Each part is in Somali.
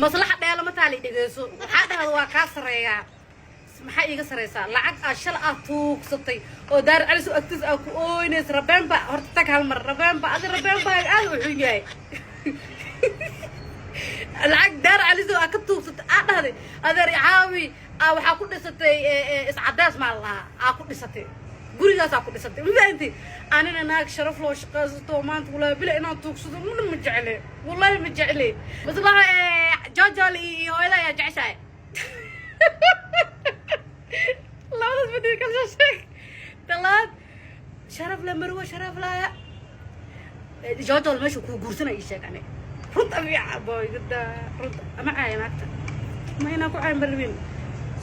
مصلحة ده لما تعلي دقيسو هذا هو كسر يا maxay iga sareysaa lacag ah shal ah tuugsatay oo daar calisu agtis ah ku ooyneys rabeen ba horta tag hal mar rabeen ba aad u xun yahay lacag daar calisu ah ka tuugsatay dhahday adeer caawi waxa ku dhisatay iscadaas ma laha ku dhisatay gurigaas ku dhisatay midaanti anina naag sharaf loo shaqaysto maanta wala bila inaan tuugsado ma jecele wallahi ma jecele bas waxa jajali iyo hooyada ya jeceshay لا بس بدي كل شيء طلعت شرف لا مروه شرف لا جوجو المشي كوغورسنا يشيك يعني رد ابيع باي قد رد معايا ما اكثر ما هنا كو عين بربين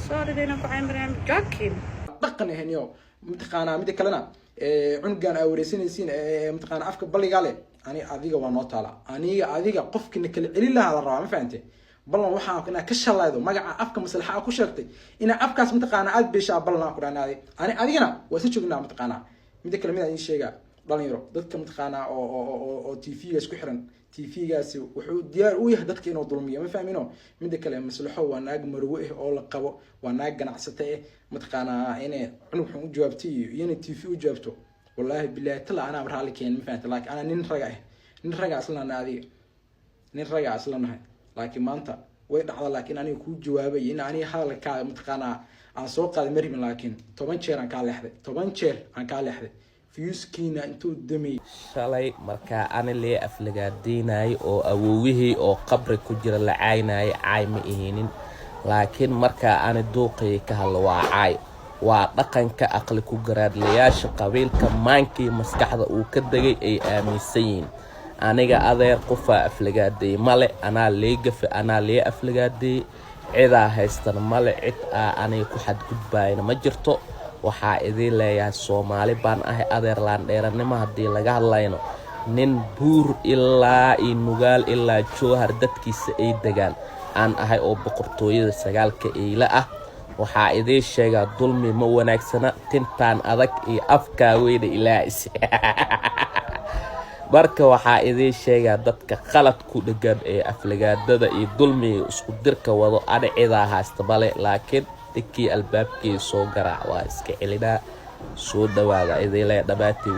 صار دينا كو عين بربين جاكين دقنا هنيو متقانا ميد كلنا عنقان اوريسينيسين متقانا افك بليغاله اني اديغا وا نو تالا اني اديغا قفكنا كل علي لها الرا ما فهمتي ballan waxaan kana ka shalaydo magaca afka maslaxa ku sheegtay ina afkaas mintaqaana aad beesha ballan ku dhaanaaday ani adigana waa si joognaa mintaqaana mid kale mid ay sheega dhalinyaro dadka mintaqaana oo TV-ga isku xiran TV-gaasi wuxuu diyaar u yahay dadka inuu dulmiyo ma fahmino mid kale maslaxo waa naag marwo ah oo la qabo waa naag ganacsata ah mintaqaana inay cunug xun u jawaabtay iyo TV u jawaabto wallahi billahi tala ana raali keen ma fahamtay laakiin ana nin raga aslan adiga nin raga aslan لكن ما أنت وين على لكن أنا يكون جوابي إن أنا حال كا متقنع عن سوق هذا مريم لكن طبعا شير عن كال لحظة طبعا شير عن كال لحظة فيوس كينا أنتو دمي شالي مركا أنا اللي أفلق ديناي أو أوويه أو قبر كجرا لعيناي عايم إهينين لكن مركا أنا دوقي كهالوا عاي ودقن كأقل كجراد لياش قبيل كمانكي مسكحة وكدقي أي آميسين aniga adeer qofa aflagaadey male ana leegaf ana lee aflagaadey cida haystan male cid aniga ku xad gudbayna ma jirto waxa idin leeyahay Soomaali baan ahay adeer laan dheeranimo hadii laga hadlayno nin buur ilaa nugaal ilaa joohar dadkiisa ay degaan aan ahay oo boqortooyada sagaalka eeyla ah waxa idin sheega dulmi ma wanaagsana tintaan adag iyo afka weeyda ilaahis barka waxa idin sheega dadka qalad ku dhagan ee aflagaadada iyo dulmiga isku dirka wado adicida haasta bale laakiin dadkii albaabkii soo garaac waa iska celina soo dhawaada idin leeyahay dhabaati